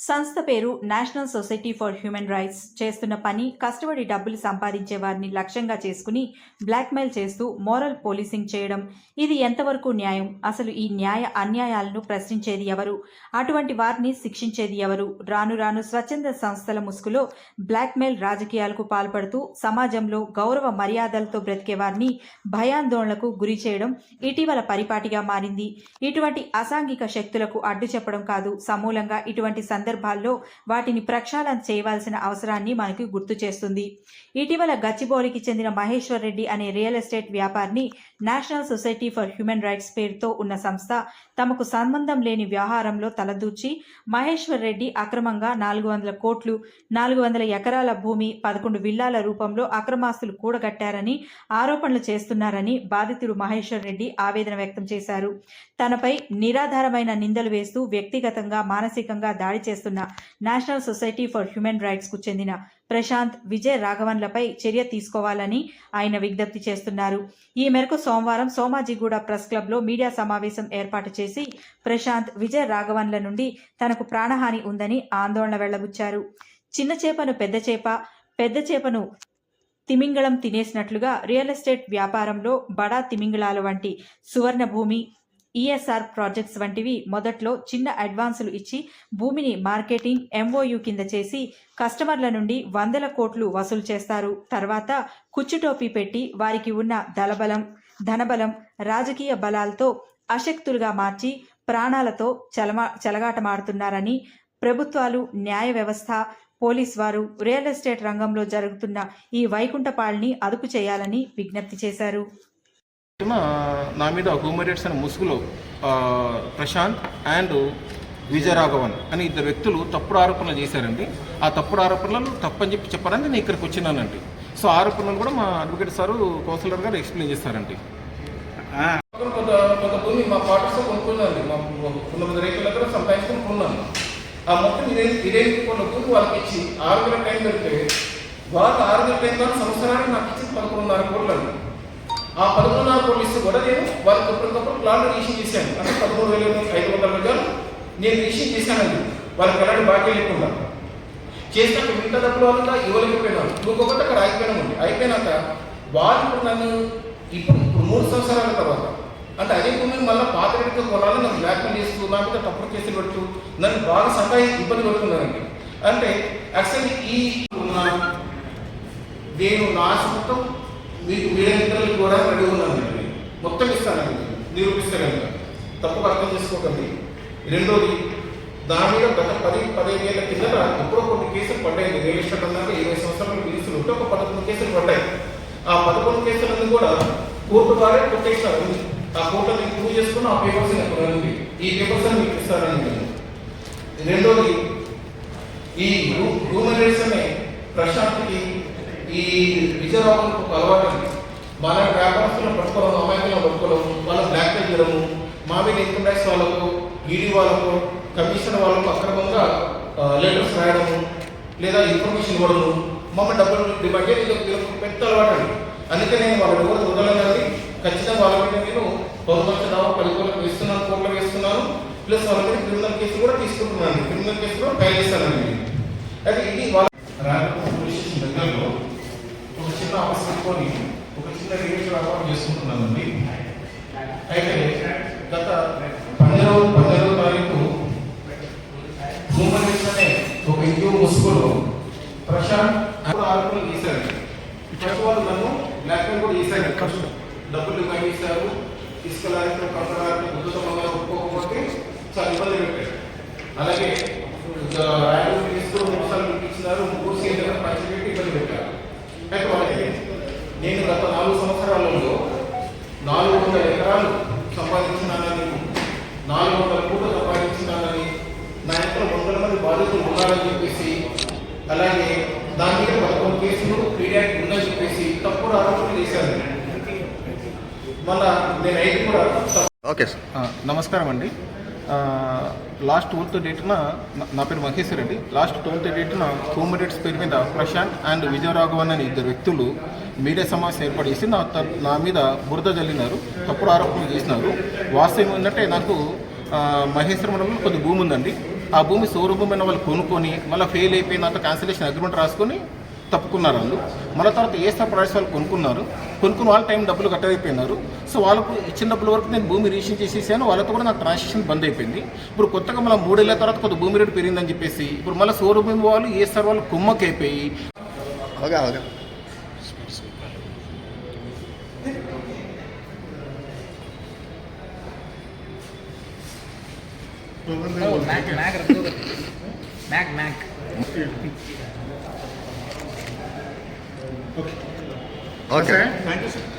సంస్థ పేరు national society for human rights. చేస్తున్న పని కష్టపడి డబ్బులు సంపాదించే వారిని లక్ష్యంగా చేసుకుని బ్లాక్మెయిల్ చేస్తూ మోరల్ పోలీసింగ్ చేయడం. ఇది ఎంతవరకు న్యాయం? అసలు ఈ న్యాయ అన్యాయాలను ప్రశ్నించేది ఎవరు? అటువంటి వారిని శిక్షించేది ఎవరు? రాను రాను స్వచ్ఛంద సంస్థల ముసుగులో బ్లాక్మెయిల్ రాజకీయాలకు పాల్పడుతూ సమాజంలో గౌరవ మర్యాదలతో బ్రతికే వారిని భయాందోళనకు గురి చేయడం ఇటీవల పరిపాటిగా మారింది. ఇటువంటి అసాంఘిక శక్తులకు అడ్డు చెప్పడం కాదు, సమూలంగా ఇటువంటి సందర్భాల్లో వాటిని ప్రక్షాళన చేయవలసిన అవసరాన్ని మనకు గుర్తు చేస్తుంది. ఇటీవల గచ్చిబౌలికి చెందిన మహేశ్వర్ రెడ్డి అనే రియల్ ఎస్టేట్ వ్యాపారిని national society for human rights పేరుతో ఉన్న సంస్థ తమకు సంబంధం లేని వ్యవహారంలో తలదూర్చి మహేశ్వర్ రెడ్డి అక్రమంగా 400 కోట్లు, 400 ఎకరాల భూమి, 11 విల్లాల రూపంలో అక్రమాస్తులు కూడగట్టారని ఆరోపణలు చేస్తున్నారని బాధితుడు మహేశ్వర్ రెడ్డి ఆవేదన వ్యక్తం చేశారు. తనపై నిరాధారమైన నిందలు వేస్తూ వ్యక్తిగతంగా మానసికంగా దాడి చేస్తున్న national society for human rights కు చెందిన ప్రశాంత్, విజయ్ రాఘవన్లపై చర్య తీసుకోవాలని ఆయన విజ్ఞప్తి చేస్తున్నారు. ఈ మేరకు సోమవారం సోమాజిగూడ ప్రెస్ క్లబ్లో మీడియా సమావేశం ఏర్పాటు చేసి ప్రశాంత్, విజయ్ రాఘవన్ల నుండి తనకు ప్రాణహాని ఉందని ఆందోళన వెళ్లబుచ్చారు. చిన్న చేపను పెద్ద చేప, పెద్ద చేపను తిమింగళం తినేసినట్లుగా రియల్ ఎస్టేట్ వ్యాపారంలో బడా తిమింగళాల వంటి సువర్ణ భూమి, ఈఎస్ఆర్ ప్రాజెక్ట్స్ వంటివి మొదట్లో చిన్న అడ్వాన్సులు ఇచ్చి భూమిని మార్కెటింగ్ ఎంఓయూ కింద చేసి కస్టమర్ల నుండి 100 కోట్లు వసూలు చేస్తారు. తర్వాత కుచ్చుటోపీ పెట్టి వారికి ఉన్న దళబలం, ధనబలం, రాజకీయ బలాలతో అశక్తులుగా మార్చి ప్రాణాలతో చెలగాటమాడుతున్నారని ప్రభుత్వాలు, న్యాయ వ్యవస్థ, పోలీస్ వారు రియల్ ఎస్టేట్ రంగంలో జరుగుతున్న ఈ వైకుంఠపాల్ని అదుపు చేయాలని విజ్ఞప్తి చేశారు. నా మీద హ్యూమన్ రైట్స్ అనే ముసుగులో ప్రశాంత్ అండ్ విజయరాఘవన్ అని 2 వ్యక్తులు తప్పుడు ఆరోపణలు చేశారండి. ఆ తప్పుడు ఆరోపణలు తప్పని చెప్పారని నేను ఇక్కడికి వచ్చినానండి. సో ఆరోపణలు కూడా మా అడ్వకేట్ సారు, కౌన్సిలర్ గారు ఎక్స్ప్లెయిన్ చేస్తారండి. కొంత భూమి మా క్వార్టర్స్లో కొనుక్కున్నానండి. మా 900 రేట్ల దగ్గర సంపాదించి కొనుక్కున్నాను. ఆ మొత్తం ఇదే కొన్ని భూమి వాళ్ళకి ఇచ్చి 6 గంటల టైం పెడితే వాళ్ళు 6 గంటల టైం ద్వారా సంవత్సరానికి నాకు ఇచ్చి 11.5 కోట్లు అండి. ఆ 11.5 కోట్లు ఇస్తే కూడా నేను వాళ్ళకి ఎప్పటికప్పుడు ప్లాన్ రిజిస్ట్రేషన్ చేశాను. అంటే 13,500 గజాలు నేను రిజిస్ట్రేషన్ చేశానండి. వాళ్ళకి ఎలాంటి బాకీ లేకుండా చేసినాక మిగతా డబ్బులు వాళ్ళగా ఇవ్వలేకపోయినాను. ఇంకొకటి అక్కడ ఆగిపోయినామండి. అయిపోయినాక వాళ్ళు ఇప్పుడు నన్ను ఇప్పుడు 3 సంవత్సరాల తర్వాత అంటే అదే భూమిని మళ్ళీ పాత రేటుతో కొనాలని నన్ను బ్లాక్మెయిల్ చేస్తూ నా మీద తప్పుడు కేసులు పెడుతూ నన్ను బాగా ఇబ్బంది పెడుతున్నానండి. అంటే యాక్చువల్లీ ఈ నేను నా మొత్తం మీకు వీళ్ళిద్దరికి కూడా రెడీ ఉన్నానండి. మొత్తం ఇస్తానండి, నిరూపిస్తానండి. తప్పుగా అర్థం చేసుకోకండి. రెండోది, దాని మీద గత 10-15 ఏళ్ల కిందట ఎప్పుడో కొన్ని కేసులు పడ్డాయి. రియల్ ఎస్టేట్ అన్నాక 20 సంవత్సరాలు కేసులు ఉంటే ఒక 11 కేసులు పడ్డాయి. ఆ 11 కేసులన్నీ కూడా కోర్టు ద్వారా కొట్టేస్తారు. ఆ కోర్టుని ప్రూవ్ చేసుకుని ఆ పేపర్స్ ఎక్కడండి, ఈ పేపర్స్ అని మీకు ఇస్తారండి. రెండోది, ఈ హ్యూమన్ రైట్స్ అనే ప్రశాంత్కి ఈ విజయరాఘవన్కు అలవాటు అండి. మన వ్యాపారస్తులను పట్టుకోవడం, అమాయకులను పట్టుకోవడం, వాళ్ళ బ్లాక్మెయిల్ చేయడము, మా మీద ఇన్కమ్ ట్యాక్స్ వాళ్ళకు, ఈడీ వాళ్ళకు, కమిషన్ వాళ్ళకు అక్రమంగా లెటర్స్ రాయడము లేదా ఇన్ఫర్మేషన్ ఇవ్వడము, మమ్మల్ని డబ్బులు డిమాండ్ చేయడం పెద్ద అలవాటు అండి. అందుకే నేను వాళ్ళ ఎవరు వదలనండి. ఖచ్చితంగా వాళ్ళ మీద నేను 10 దావా 10 కోట్లకు వేస్తున్నాను, కోట్లకు వేస్తున్నాను. ప్లస్ వాళ్ళ మీద క్రిమినల్ కేసు కూడా తీసుకుంటున్నాను. క్రిమినల్ కేసు కూడా ఫైల్ చేస్తానండి. అయితే ఇది వాళ్ళ పోలీస్ స్టేషన్ దగ్గరలో ఒక చిన్న ఆఫీస్ పెట్టుకొని ఒక చిన్న రియల్ వ్యాపారం చేసుకుంటున్నానండి. అయితే గత 12వ తారీఖు హ్యూమన్ రైట్స్ అనే ఒక ఇండియో ముసుగులో ప్రశాంత్ ఆరోపణలు చేశారు. ఫస్ట్ వాళ్ళు నన్ను బ్లాక్మెయిల్ కూడా చేశారు. డబ్బులు డిమాండ్ చేశారు. తీసుకెళ్ళాలంటే కట్టడానికి గుర్తుతో మమ్మల్ని ఒప్పుకోకపోతే చాలా ఇబ్బంది పెట్టారు. అలాగే రాయలు తీసుకుని 3 సార్లు ఇచ్చినారు. 3 సీట్ల పంచిపెట్టి ఇబ్బంది పెట్టారు. అయితే వాళ్ళకి నేను గత 4 సంవత్సరాలలో 400 ఎకరాలు సంపాదించినానని, 400 కోట్లు సంపాదించినానని, నా యొక్క 100 మంది బాధితులు ఉన్నారని చెప్పేసి, అలాగే దాని మీద 11 కేసులు పీడియాక్ ఉందని చెప్పేసి తప్పుడు ఆరోపణలు చేశాను. మళ్ళా నేను 5 కూడా. ఓకే సార్, నమస్కారం అండి. లాస్ట్ 12th డేట్న నా పేరు మహేశ్వర్ రెడ్డి. లాస్ట్ 12th డేట్న హ్యూమన్ రైట్స్ పేరు మీద ప్రశాంత్ అండ్ విజయరాఘవన్ అనే 2 వ్యక్తులు మీడియా సమావేశం ఏర్పాటు చేసి నా మీద బురద జల్లినారు, తప్పుడు ఆరోపణలు చేసినారు. వాస్తవం ఏంటంటే నాకు మహేశ్వర మండలంలో కొద్ది భూమి ఉందండి. ఆ భూమి సౌర భూమి అయిన వాళ్ళు కొనుక్కొని మళ్ళీ ఫెయిల్ అయిపోయిన తర్వాత క్యాన్సిలేషన్ అగ్రిమెంట్ రాసుకొని తప్పుకున్నారు వాళ్ళు. మళ్ళీ తర్వాత ఏఎస్ఆర్ ప్రాజెక్ట్స్ వాళ్ళు కొనుక్కుని వాళ్ళ టైం డబ్బులు కట్టయిపోయినారు. సో వాళ్ళకు ఇచ్చిన డబ్బుల వరకు నేను భూమి రిజిస్ట్రేషన్ చేసేసాను, వాళ్ళతో కూడా నాకు ట్రాన్సాక్షన్ బంద్ అయిపోయింది. ఇప్పుడు కొత్తగా మళ్ళీ 3 ఏళ్ల తర్వాత కొద్ది భూమి రేటు పెరిగిందని చెప్పేసి ఇప్పుడు మళ్ళీ సౌర భూమి వాళ్ళు ఏఎస్ఆర్ వాళ్ళు కుమ్మకైపోయి Okay. Thank you, sir.